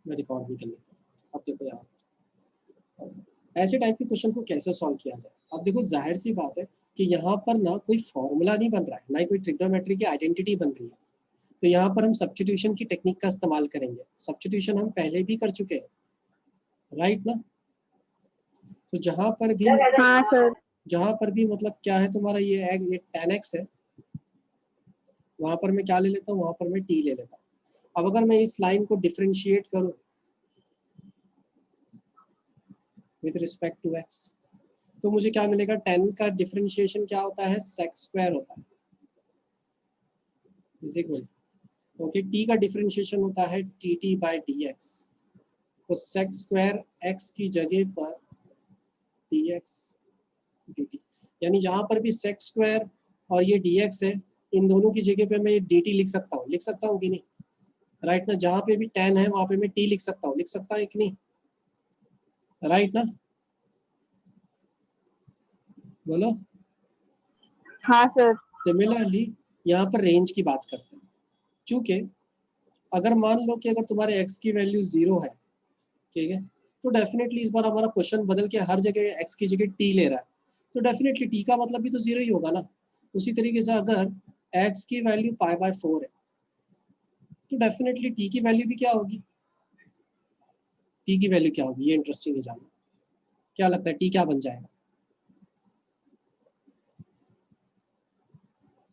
मैं रिकॉर्ड भी कर लेता हूँ। अब देखो यहाँ ऐसे टाइप के क्वेश्चन को कैसे सॉल्व किया जाए। अब देखो जाहिर सी बात है कि यहाँ पर ना कोई फॉर्मूला नहीं बन रहा है, ना ही कोई ट्रिग्नोमेट्री की आइडेंटिटी बन रही है। तो यहाँ पर हम सब्स्टिट्यूशन की टेक्निक का इस्तेमाल करेंगे। सब्स्टिट्यूशन हम पहले भी कर चुके हैं, राइट ना। तो जहाँ पर भी हाँ सर। जहाँ पर भी मतलब क्या है तुम्हारा ये tan x है, वहां पर मैं क्या ले लेता हूँ, वहां पर मैं t ले लेता हूँ। अब अगर मैं इस लाइन को डिफरेंशिएट करूं विद रिस्पेक्ट टू x, तो मुझे क्या मिलेगा, tan का डिफरेंशिएशन क्या होता है, sec स्क्वायर होता है, इज इक्वल ओके t का डिफरेंशिएशन होता है dt बाय dx। तो sec स्क्वायर x की जगह पर dx dt, यानी जहां पर भी sec स्क्वायर और ये dx है, इन दोनों की जगह पे मैं ये dt लिख सकता हूँ कि नहीं, राइट ना। जहां पे भी tan है वहां पे मैं t लिख सकता हूँ कि नहीं, राइट ना, बोलो। हाँ सर। सिमिलरली यहाँ पर रेंज की बात करते हैं। चूंकि अगर मान लो कि अगर तुम्हारे x की वैल्यू 0 है, ठीक है, तो डेफिनेटली इस बार हमारा क्वेश्चन बदल के हर जगह x की जगह t ले रहा है, तो डेफिनेटली t का मतलब भी तो 0 ही होगा ना। उसी तरीके से अगर x की वैल्यू π/4 है, तो डेफिनेटली t की वैल्यू भी क्या होगी, t की वैल्यू क्या होगी, ये इंटरेस्टिंग है जानना। क्या लगता है t क्या बन जाएगा?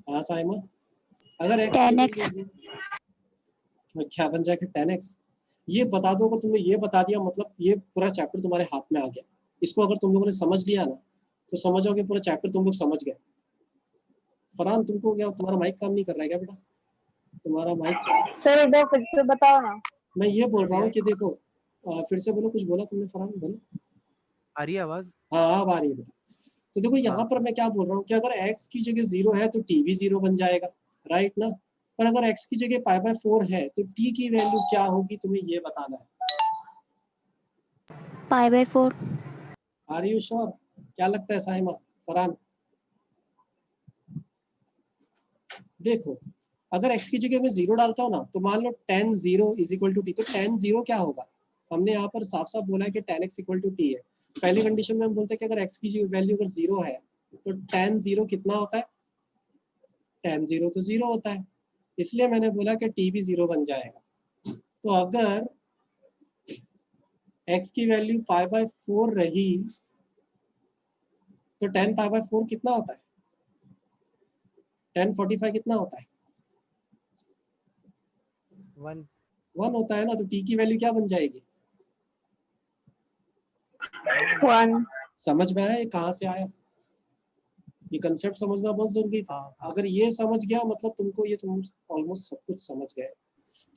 हाँ साइमा, अगर x की 10x। वैल्यू क्या बन जाएगा, 10x। ये बता दो, अगर तुमने ये बता दिया मतलब ये पूरा चैप्टर तुम्हारे हाथ में आ गया। इसको अगर तुम लोगों ने समझ लिया ना, तो समझोगे पूरा चैप्टर तुम लोग समझ गए। फरहान तुमको क्या, तुम्हारा माइक काम नहीं कर रहा है क्या बेटा? तुम्हारा माइक, सर एक बार फिर से बताओ ना। मैं ये बोल रहा हूँ कि देखो, फिर से बोलो, कुछ बोला तुमने फरहान, बोलो। आ रही है आवाज? हाँ अब आ रही है बेटा। तो देखो यहाँ हाँ। पर मैं क्या बोल रहा हूँ कि अगर x की जगह 0 है तो t भी 0 बन जाएगा, राइट ना। पर अगर x की जगह π/4 है तो t की वैल्यू क्या होगी, तुम्हें ये बताना है। π/4। Are you sure? क्या लगता है साइमा, फरहान? देखो अगर x की जगह मैं 0 डालता हूँ ना, तो मान लो tan 0 is equal to t, तो tan 0 क्या होगा, हमने यहाँ पर साफ साफ बोला है कि tan x equal to t है। पहली कंडीशन में हम बोलते हैं कि अगर x की वैल्यू अगर 0 है तो tan 0 कितना होता है, tan 0 तो 0 होता है, इसलिए मैंने बोला कि t भी 0 बन जाएगा। तो अगर x की वैल्यू π/4 रही तो tan π/4 कितना होता है, tan 45 कितना होता है, 1 1 होता है ना। तो t की वैल्यू क्या बन जाएगी, 1। समझ में आया ये कहाँ से आया, ये कंसेप्ट समझना बहुत जरूरी था। अगर ये समझ गया मतलब तुमको ये तुम ऑलमोस्ट सब कुछ समझ गए,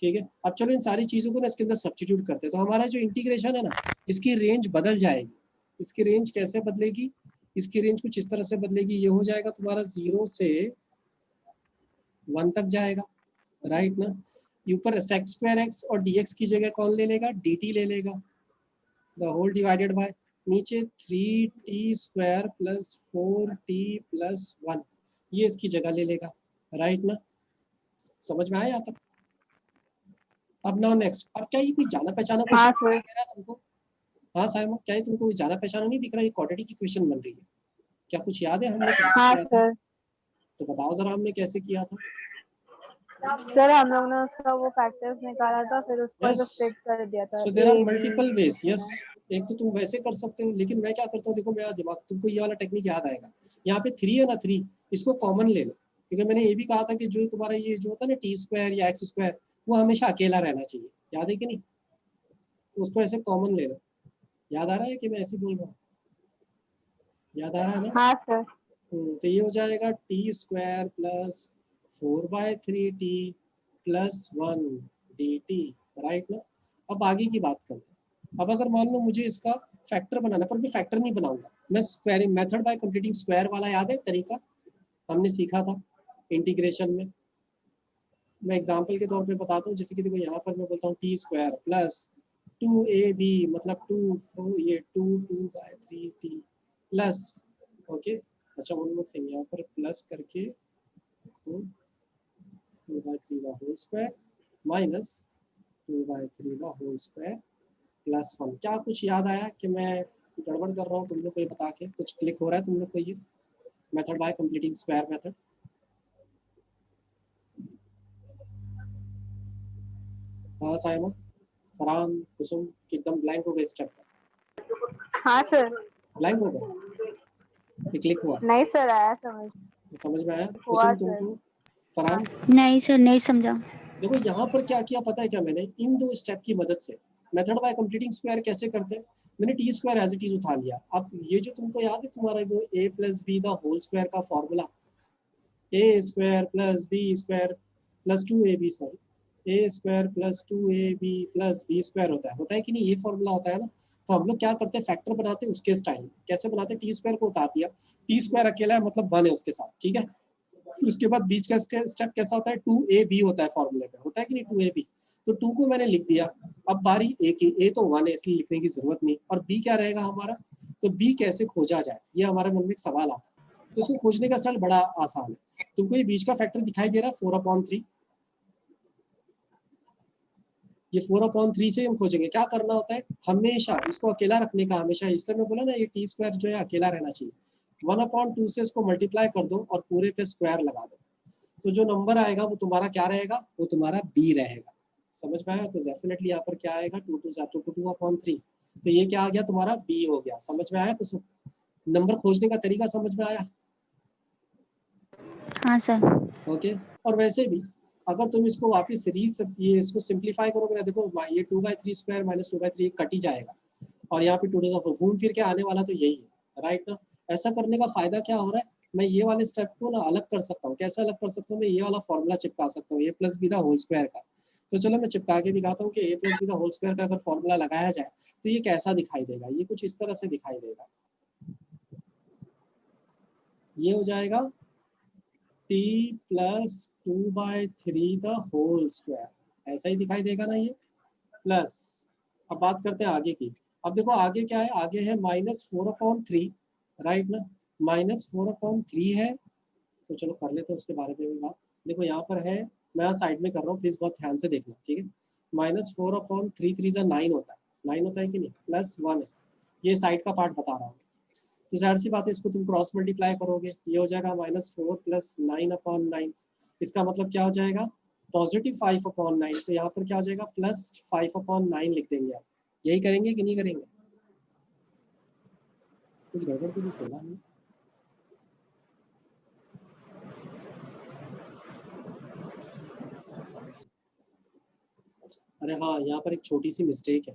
ठीक है। अब चलो इन सारी चीजों को ना इसके अंदर सब्स्टिट्यूट करते हैं, तो हमारा जो इंटीग्रेशन है ना, इसकी रेंज बदल जाएगी। इसकी रेंज कैसे बदलेगी, इसकी रेंज कुछ इस तरह से बदलेगी, ये हो जाएगा तुम्हारा 0 से 1 तक जाएगा, राइट ना। ऊपर sec स्क्वायर x और dx की जगह कौन ले लेगा, dt ले लेगा, द होल डिवाइडेड बाय नीचे 3t square plus 4t plus 1, ये इसकी जगह ले लेगा, राइट ना। समझ में आया तक? अब नाउ नेक्स्ट, अब क्या ये कोई जाना पहचाना हाँ क्वेश्चन सर। दे रहा है तुमको? हाँ साइमन, क्या ये तुमको कोई जाना पहचाना नहीं दिख रहा है, ये क्वाड्रेटिक की क्वेश्चन बन रही है, क्या कुछ याद है हमने कैसे हाँ किया था? सर। तो बताओ जरा हमने कैसे किया था। सर हम लोग ने उसका वो फैक्टर्स निकाला था, फिर उसका जो यस, फिट कर दिया था so there are a b. Multiple ways. Yes, एक तो तुम वैसे कर सकते हो, लेकिन मैं क्या करता हूँ, देखो मेरा दिमाग, तुमको ये वाला टेक्निक याद आएगा। यहाँ पे 3 है ना, 3 इसको कॉमन ले लो, क्योंकि मैंने ये भी कहा था कि जो तुम्हारा ये जो होता है ना टी स्क्वायर या एक्स स्क्वायर, वो हमेशा अकेला रहना चाहिए, याद है कि नहीं। तो उसको ऐसे कॉमन ले लो। याद आ रहा है कि मैं ऐसे बोल रहा हूँ, याद आ रहा है ना। हाँ सर। तो ये हो जाएगा T square plus 4/3t plus 1 dt, right ना। अब आगे की बात करते हैं। अब अगर मान लो मुझे इसका फैक्टर बनाना, पर मैं फैक्टर नहीं बनाऊंगा, मैं squaring method by completing square वाला, याद है तरीका, हमने सीखा था इंटीग्रेशन में। मैं एग्जांपल के तौर पे बताता हूँ, जैसे कि देखो यहाँ पर मैं बोलता हूँ टी स्क्वायर प्लस 2ab मतलब 2 ये 2/3t प्लस, ओके। अच्छा वन मोर थिंग, यहाँ पर प्लस करके 2/3 का होल स्क्वायर माइनस 2/3 का होल स्क्वायर प्लस 1। क्या कुछ याद आया कि मैं गड़बड़ कर रहा हूँ? तुम लोग को ये बता के कुछ क्लिक हो रहा है तुम लोग को ये method by completing square method? हाँ साइमा, फरहान, कुसुम एकदम ब्लैंक हो गए स्टेप पर। हाँ सर। ब्लैंक हो गए कि क्लिक हुआ? नहीं सर, आया समझ में आया? हुआ कुसुम सर। तुमको? फरहान? नहीं सर, नहीं समझा। देखो यहाँ पर क्या किया पता है क्या, मैंने इन दो स्टेप की मदद से मेथड बाय कंप्लीटिंग स्क्वायर कैसे करते हैं, मैंने t square as it is उठा लिया। अब ये जो तुमको याद है तुम्हारा वो a plus b the whole square का formula, a square plus b square plus 2ab, sorry a square plus 2ab plus b square होता है कि नहीं? ये फॉर्मूला होता है ना। तो हम लोग क्या करते हैं, फैक्टर बनाते हैं उसके स्टाइल। कैसे बनाते हैं? टी स्क्वायर को उतार दिया, टी स्क्वायर अकेला है मतलब 1 है उसके साथ, ठीक है। फिर उसके बाद बीच का स्टेप कैसा होता है, 2ab होता है फॉर्मूले में, होता है कि नहीं 2ab। तो 2 को मैंने लिख दिया। अब बारी ए की, ए तो 1 है इसलिए लिखने की जरूरत नहीं। और बी क्या रहेगा हमारा, तो बी कैसे खोजा जाए, ये हमारे मन में एक सवाल आता है। तो इसको खोजने का स्टाइल बड़ा आसान है। तुमको ये बीच का फैक्टर दिखाई दे रहा है 4/3, ये 4/3 से हम खोजेंगे। क्या करना होता है, हमेशा इसको अकेला रखने का, हमेशा, इसलिए मैं बोला ना ये टी स्क्वायर जो है अकेला रहना चाहिए। 1/2 से इसको मल्टीप्लाई कर दो और पूरे पे स्क्वायर लगा दो, तो जो नंबर आएगा वो तुम्हारा क्या रहेगा, वो तुम्हारा बी रहेगा। समझ में आया? तो डेफिनेटली यहाँ पर क्या आएगा, 2/3। तो ये क्या आ गया तुम्हारा, बी हो गया। समझ में आया? तो नंबर खोजने का तरीका समझ में आया? हाँ सर। ओके। और वैसे भी अगर तुम इसको वापस सीरीज ये इसको सिंप्लीफाई करोगे ना, देखो ये 2/3 स्क्वायर माइनस 2/3 कट ही जाएगा, और यहाँ पे 2 घूम फिर के आने वाला तो यही है, राइट ना। ऐसा करने का फायदा क्या हो रहा है, मैं ये वाले स्टेप को ना अलग कर सकता हूँ। कैसे अलग कर सकता हूँ, मैं ये वाला फॉर्मूला चिपका सकता हूँ, a plus b the whole square का। तो चलो मैं चिपका के दिखाता हूँ कि a plus b the whole square का अगर फॉर्मूला लगाया जाए तो ये कैसा दिखाई देगा। ये कुछ इस तरह से दिखाई देगा, ये हो जाएगा t plus 2/3 the whole square, ऐसा ही दिखाई देगा ना ये, प्लस। अब बात करते हैं आगे की। अब देखो आगे क्या है, आगे है -4/3, राइट ना। -4/3 है, तो चलो कर लेते हैं उसके बारे में भी बात। देखो यहाँ पर है, मैं यहाँ साइड में कर रहा हूँ, प्लीज बहुत ध्यान से देखना, ठीक है। -4/3 3 9 होता है, 9 होता है कि नहीं, +1 है, ये साइड का पार्ट बता रहा हूँ। तो जाहिर सी बात है इसको तुम क्रॉस मल्टीप्लाई करोगे, ये हो जाएगा -4 + 9/9। इसका मतलब क्या हो जाएगा, +5/9। तो यहाँ पर क्या हो जाएगा, +5/9 लिख देंगे आप। यही करेंगे कि नहीं करेंगे? कुछ गड़बड़ तो नहीं चला हमने? अरे हाँ, यहाँ पर एक छोटी सी मिस्टेक है।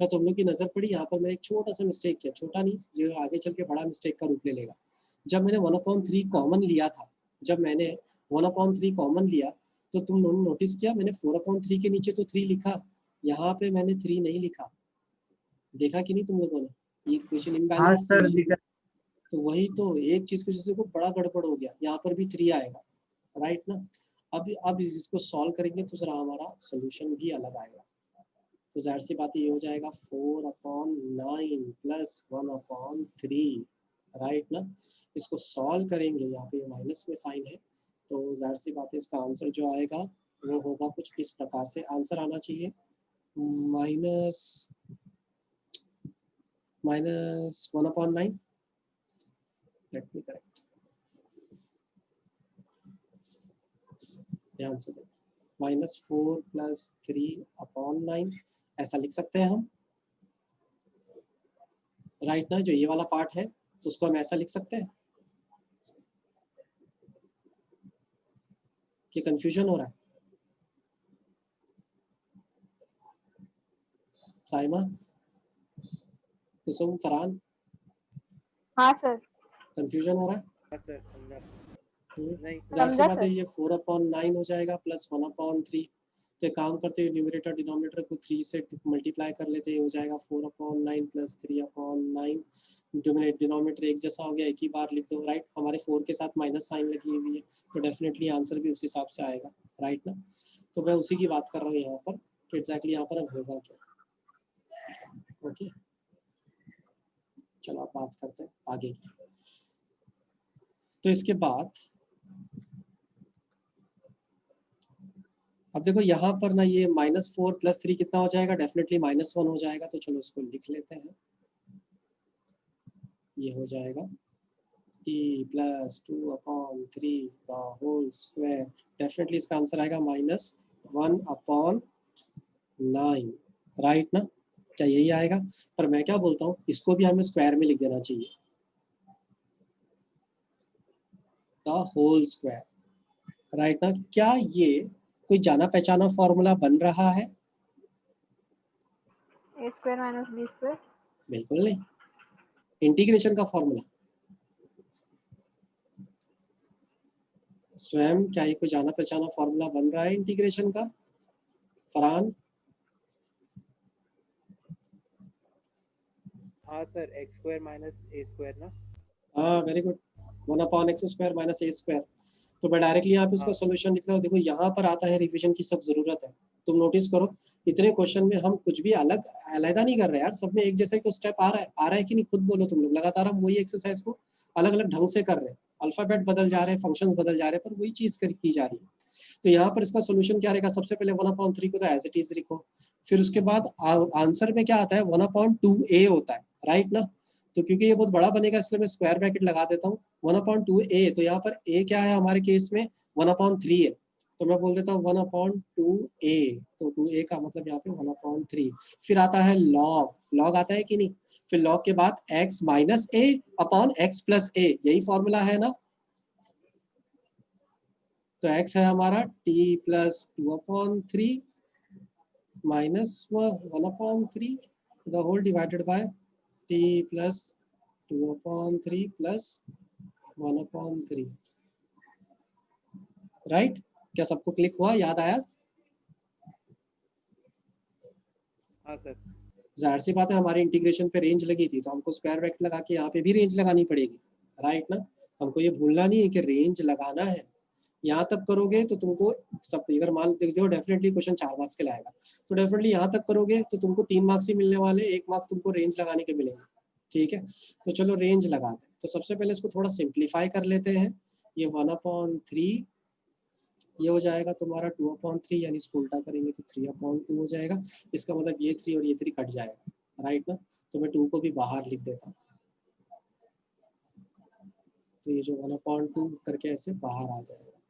क्या तुम लोग की नजर पड़ी? यहाँ पर मैं एक छोटा सा मिस्टेक किया, छोटा नहीं जो आगे चल के बड़ा मिस्टेक का रूप ले लेगा। जब मैंने 1/3 कॉमन लिया था, जब मैंने 1/3 कॉमन लिया, तो तुम लोगों ने नोटिस किया मैंने 4/3 के नीचे तो 3 लिखा, यहाँ पे मैंने 3 नहीं लिखा। देखा कि नहीं तुम लोगों ने, ये इक्वेशन हाँ इम्बैलेंस सर थी। दिखा। तो वही तो एक चीज की वजह से को बड़ा गड़बड़ हो गया, यहाँ पर भी 3 आएगा, राइट ना। अब इसको सॉल्व करेंगे तो जरा हमारा सोल्यूशन भी अलग आएगा। तो जाहिर सी बात ये हो जाएगा 4/9 + 1/3, राइट ना। इसको सॉल्व करेंगे, यहाँ पे माइनस में साइन है, तो जाहिर सी बात है इसका आंसर जो आएगा वो होगा कुछ इस प्रकार से। आंसर आना चाहिए -1/9। लेट मी करेक्ट, ध्यान से देखो, -4 + 3/9 ऐसा लिख सकते हैं हम, राइट ना। जो ये वाला पार्ट है उसको हम ऐसा लिख सकते हैं कि कंफ्यूजन हो रहा है? साइमा, कुसुम, फरहान, हाँ सर। कंफ्यूजन हो रहा है? हाँ सर समझा। नहीं जाहिर सी समझा बात है सर। ये 4/9 हो जाएगा प्लस 1/3। तो एक काम करते हैं, न्यूमरेटर डिनोमिनेटर को 3 से मल्टीप्लाई कर लेते हैं, हो जाएगा 4/9 + 3/9। डिनोमिनेटर एक जैसा हो गया, एक ही बार लिख दो, राइट। हमारे 4 के साथ माइनस साइन लगी हुई है, तो डेफिनेटली आंसर भी उस हिसाब से आएगा, राइट ना। तो मैं उसी की बात कर रहा हूँ यहाँ पर कि एग्जैक्टली यहाँ पर अब होगा क्या। ओके, चलो आप बात करते हैं आगे की। तो इसके बाद अब देखो यहाँ पर ना ये -4 + 3 कितना हो जाएगा, डेफिनेटली -1 हो जाएगा, तो चलो उसको लिख लेते हैं। ये हो जाएगा t + 2/3 the whole square, definitely इसका आंसर आएगा -1/9, राइट ना? क्या यही आएगा? पर मैं क्या बोलता हूँ, इसको भी हमें स्क्वायर में लिख देना चाहिए, द होल स्क्वायर, राइट ना? क्या ये कोई जाना पहचाना फॉर्मूला बन रहा है? a square minus b square। बिल्कुल नहीं। इंटीग्रेशन का फॉर्मूला स्वयं, क्या ये कोई जाना पहचाना फॉर्मूला बन रहा है इंटीग्रेशन का? फरहान? हाँ सर, x² माइनस a² ना। हाँ very good, 1/x² minus a²। तो मैं डायरेक्टली यहाँ पे उसका हाँ सोल्यूशन लिख रहा हूँ। देखो यहाँ पर आता है रिवीजन की सब जरूरत है। तुम नोटिस करो, इतने क्वेश्चन में हम कुछ भी अलग अलहदा नहीं कर रहे यार, सब में एक जैसा ही तो स्टेप आ रहा है कि नहीं? खुद बोलो तुम लोग। लगातार हम वही एक्सरसाइज को अलग अलग ढंग से कर रहे हैं, अल्फाबेट बदल जा रहे हैं, फंक्शंस बदल जा रहे हैं, पर वही चीज की जा रही है। तो यहाँ पर इसका सोल्यूशन क्या रहेगा? सबसे पहले 1/3 को तो एज इट इज लिखो, फिर उसके बाद आंसर में क्या आता है? 1/2a होता है, राइट ना? तो क्योंकि ये बहुत बड़ा बनेगा इसलिए मैं स्क्वायर ब्रैकेट लगा देता हूँ। 1/2a, तो यहाँ पर a क्या है हमारे केस में? 1/3 है, तो मैं बोल देता हूँ 1/2a, तो 2a का मतलब यहाँ पे 1/3। फिर आता है लॉग, लॉग आता है कि नहीं? फिर लॉग के बाद x minus a upon x plus a, यही फॉर्मूला है ना? तो x है हमारा t + 2/3 minus 1/3 the whole divided by t + 2/3 plus 1/3, right? क्या सबको क्लिक हुआ, याद आया? हाँ सर। जाहिर सी बात है, हमारे इंटीग्रेशन पे रेंज लगी थी, तो हमको स्क्वायर ब्रैकेट लगा के यहाँ पे भी रेंज लगानी पड़ेगी, राइट ना? हमको ये भूलना नहीं है कि रेंज लगाना है। यहाँ तक करोगे तो तुमको सब, अगर मान देखो डेफिनेटली क्वेश्चन 4 मार्क्स के लाएगा, तो डेफिनेटली यहाँ तक करोगे तो तुमको 3 मार्क्स ही मिलने वाले, 1 मार्क्स तुमको रेंज लगाने के मिलेंगे, ठीक है? तो चलो रेंज लगाते हैं। तो सबसे पहले इसको थोड़ा सिंप्लीफाई कर लेते हैं। ये 1/3 ये हो जाएगा तुम्हारा 2/3, यानी इसको उल्टा करेंगे तो 3/2 हो जाएगा। इसका मतलब ये 3 और ये 3 कट जाएगा, राइट ना? तो मैं 2 को भी बाहर लिख देता हूँ, तो ये जो 1/2 करके ऐसे बाहर आ जाएगा।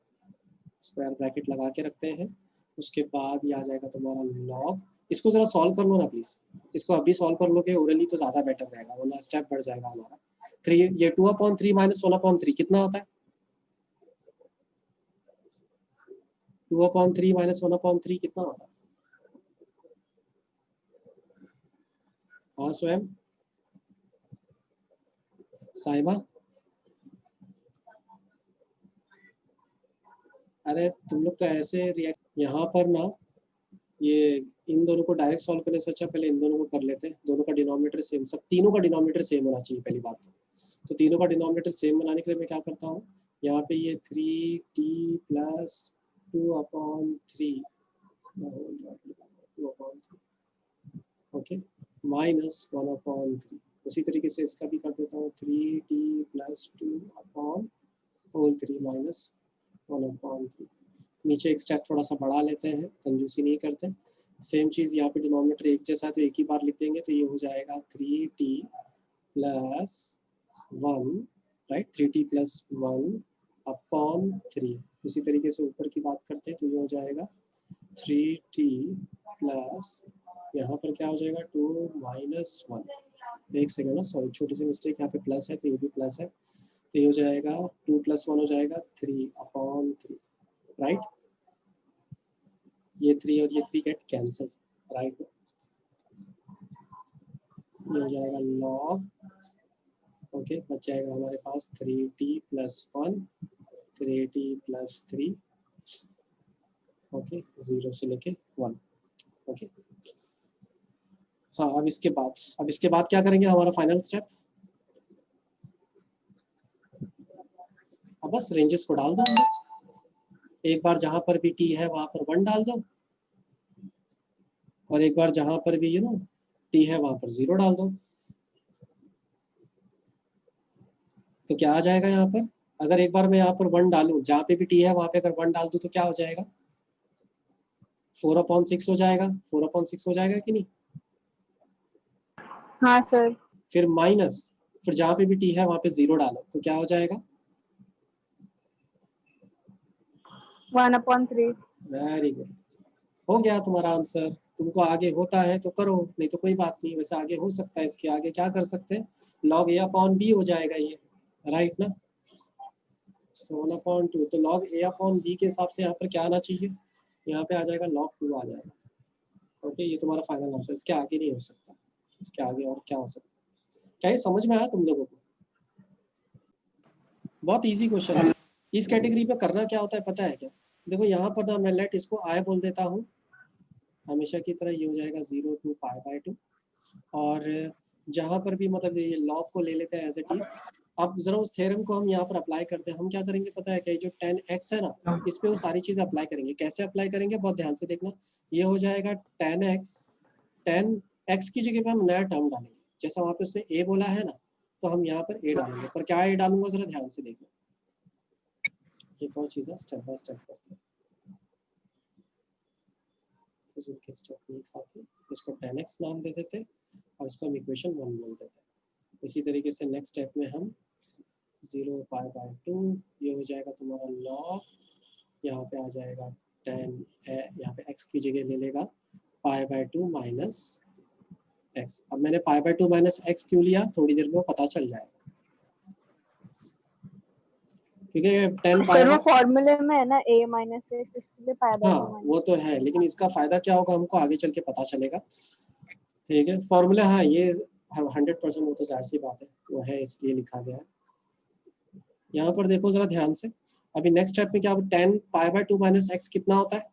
स्क्वायर ब्रैकेट लगा के रखते हैं। उसके बाद ये आ जाएगा तुम्हारा लॉग। इसको जरा सॉल्व कर लो ना प्लीज, इसको अभी सॉल्व कर लोगे ओरली तो ज्यादा बेटर रहेगा, वरना स्टेप बढ़ जाएगा हमारा। 3, ये 2/3 माइनस 1/3 कितना होता है? 2/3 माइनस 1/3 कितना होता है? हाँ स्वयं, साहिबा, अरे तुम लोग तो ऐसे रिएक्ट, यहाँ पर ना ये इन दोनों को डायरेक्ट सॉल्व करने से अच्छा पहले इन दोनों को कर लेते हैं। दोनों का डिनोमिनेटर सेम, सब तीनों का डिनोमिनेटर सेम होना चाहिए पहली बात तो तीनों का डिनोमिनेटर सेम बनाने के लिए मैं क्या करता हूँ, यहाँ पे ये 3t + 2/3 ओके माइनस 1/3, उसी तरीके से इसका भी कर देता हूँ 3t + 2/3 माइनस 1/3। नीचे एक स्टेप थोड़ा सा बढ़ा लेते हैं, कंजूसी नहीं करते। सेम चीज़ यहाँ पे डिनोमिनेटर एक जैसा है तो एक ही बार लिख देंगे, तो ये हो जाएगा 3t + 1, राइट? 3t + 1/3। उसी तरीके से ऊपर की बात करते हैं तो ये हो जाएगा 3t प्लस, यहाँ पर क्या हो जाएगा 2 - 1। एक सेकेंड ना, सॉरी छोटी सी मिस्टेक, यहाँ पे प्लस है तो ये भी प्लस है, तो ये हो जाएगा 2 + 1 हो जाएगा 3/3, राइट? ये 3 और ये 3 गेट कैंसिल, राइट? ये हो जाएगा लॉग, ओके बच जाएगा हमारे पास 3t + 1, 3t + 3, ओके 0 से लेके 1, ओके। हाँ अब इसके बाद क्या करेंगे, हमारा फाइनल स्टेप? अब बस रेंजेस को डाल दो, एक बार जहां पर भी t है वहां पर 1 डाल दो, और एक बार जहां पर भी t है वहां पर 0 डाल दो। तो क्या आ जाएगा यहाँ पर? अगर एक बार मैं यहाँ पर 1 डालूं, जहाँ पे भी t है वहां पे अगर 1 डाल दूं तो क्या हो जाएगा? 4/6 हो जाएगा, 4/6 हो जाएगा कि नहीं? हाँ सर। फिर माइनस, फिर जहाँ पे भी t है वहाँ पे 0 डालो तो क्या हो जाएगा? 1/3। वेरी गुड, हो गया तुम्हारा आंसर। तुमको आगे होता है तो करो, नहीं तो कोई बात नहीं। वैसे आगे हो सकता है, इसके आगे क्या कर सकते हैं, log a/b हो जाएगा ये, राइट ना? तो 1/2, तो log a/b के हिसाब से यहाँ पर क्या आना चाहिए, यहाँ पे आ जाएगा log 2 आ जाएगा। ओके, ये तुम्हारा फाइनल आंसर, इसके आगे नहीं हो सकता। इसके आगे और क्या हो सकता है? क्या ये समझ में आया तुम लोगों को? बहुत इजी क्वेश्चन है। इस कैटेगरी पे करना क्या होता है पता है क्या? देखो यहाँ पर ना मैं लेट इसको i बोल देता हूँ, हमेशा की तरह ये हो जाएगा 0 to π/2। और जहाँ पर भी मतलब ये लॉग को ले लेते हैं एज इट इज। अब जरा उस थ्योरम को हम यहाँ पर अप्लाई करते हैं। हम क्या करेंगे पता है क्या, जो 10x है ना, इस पे वो सारी चीजें अप्लाई करेंगे। कैसे अप्लाई करेंगे बहुत ध्यान से देखना। ये हो जाएगा 10x की जगह पे हम नया टर्म डालेंगे। जैसा वहाँ पे उसने a बोला है ना, तो हम यहाँ पर a डालेंगे। पर क्या a डालूंगा जरा ध्यान से देखना। एक और चीज़ है, स्टेप बाय स्टेप करते हैं, फिजूल के स्टेप नहीं खाते। इसको 10x नाम दे देते और इसको हम इक्वेशन 1 बोल देते हैं। इसी तरीके से नेक्स्ट स्टेप में हम 0 π/2, ये हो जाएगा तुम्हारा log, यहाँ पे आ जाएगा 10, यहाँ पे x की जगह ले लेगा π/2 माइनस x। अब मैंने π/2 माइनस x क्यों लिया, थोड़ी देर में पता चल जाएगा, क्योंकि 10 सर वो π/, फॉर्मूले में है ना a - x, इसलिए π/2 हाँ वो तो है, लेकिन इसका फायदा क्या होगा हमको आगे चल के पता चलेगा। ठीक है, फॉर्मूला, हाँ ये 100% वो तो जाहिर सी बात है, वो है इसलिए लिखा गया है। यहाँ पर देखो जरा ध्यान से। अभी नेक्स्ट स्टेप में क्या, 10 π/2 माइनस x कितना होता है,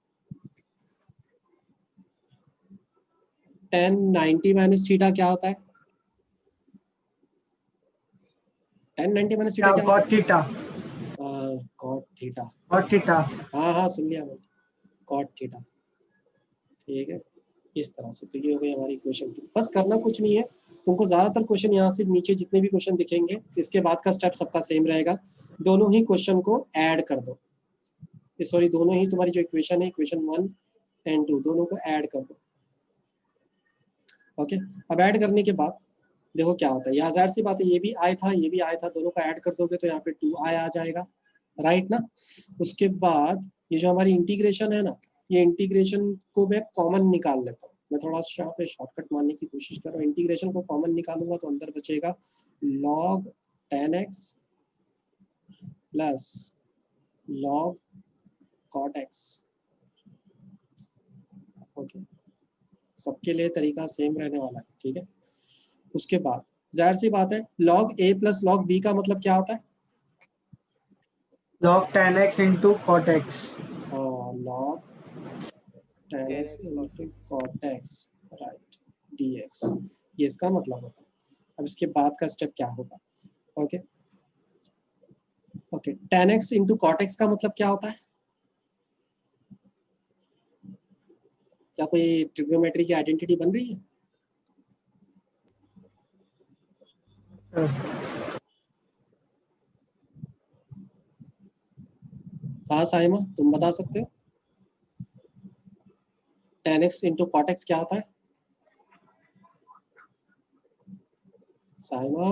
10 90 माइनस थीटा क्या होता है, 10 90 माइनस थीटा क्या होता है, cot थीटा। cot theta. हाँ हाँ सुन लिया मैंने, cot थीटा। ठीक है, इस तरह से। तो ये हो गई हमारी इक्वेशन 2। बस करना कुछ नहीं है तुमको, ज्यादातर क्वेश्चन यहाँ से नीचे जितने भी क्वेश्चन दिखेंगे इसके बाद का स्टेप सबका सेम रहेगा। दोनों ही क्वेश्चन को ऐड कर दो, सॉरी दोनों ही तुम्हारी जो इक्वेशन है, इक्वेशन 1 and 2 दोनों को ऐड कर दो। ओके, अब ऐड करने के बाद देखो क्या होता है। यहाँ जाहिर सी बात है, ये भी आई था, ये भी आई था, दोनों को ऐड कर दोगे तो यहाँ पे 2i आ जाएगा, राइट ना? उसके बाद ये जो हमारी इंटीग्रेशन है ना, ये इंटीग्रेशन को मैं कॉमन निकाल लेता हूँ। मैं थोड़ा सा यहाँ पे शॉर्टकट मारने की कोशिश कर रहा हूँ। इंटीग्रेशन को कॉमन निकालूंगा तो अंदर बचेगा log 10x plus log cot x। Okay, सबके लिए तरीका सेम रहने वाला है, ठीक है। उसके बाद जाहिर सी बात है, log a plus log b का मतलब क्या होता है, log 10x into cot x। log 10x into cot x, right, dx, ये इसका मतलब होता है। अब इसके बाद का स्टेप क्या होगा, okay okay, 10x into cot x का मतलब क्या होता है, क्या कोई ट्रिग्नोमेट्री की आइडेंटिटी बन रही है? हाँ साइमा, तुम बता सकते हो 10x into cot x क्या होता है? Saima,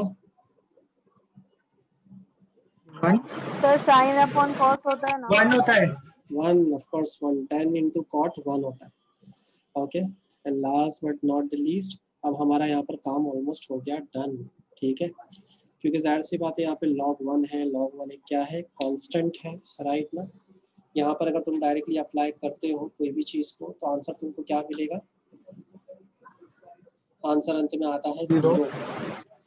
1 sir sin upon cos होता है ना? 1 होता है। 1 ऑफ कोर्स, 1, 10 into cot 1 होता है। Okay, and last but not the least, अब हमारा यहाँ पर काम ऑलमोस्ट हो गया डन, ठीक है। क्योंकि जाहिर सी बात है यहाँ पे log 1 है, log 1 एक क्या है, कांस्टेंट है, राइट ना? यहाँ पर अगर तुम डायरेक्टली अप्लाई करते हो कोई भी चीज़ को तो आंसर तुमको क्या मिलेगा, आंसर अंत में आता है 0,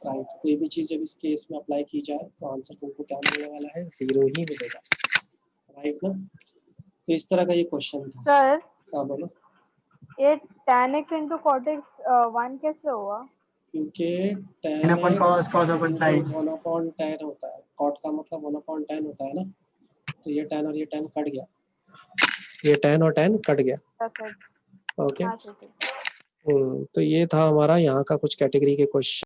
राइट। कोई भी चीज़ जब इस केस में अप्लाई की जाए तो आंसर तुमको क्या मिलने वाला है, 0 ही मिलेगा, राइट ना? तो इस तरह का ये क्वेश्चन था। सर हाँ बोलो। ये tan x into cot x 1 कैसे हुआ? क्योंकि Sin upon cos, cos upon sin। 1/10 होता है, cot का मतलब 1/10 होता है ना, तो ये 10 और ये 10 कट गया, ये 10 और 10 कट गया, सर ओके। हाँ ठीक है। तो ये था हमारा यहाँ का कुछ कैटेगरी के क्वेश्चन।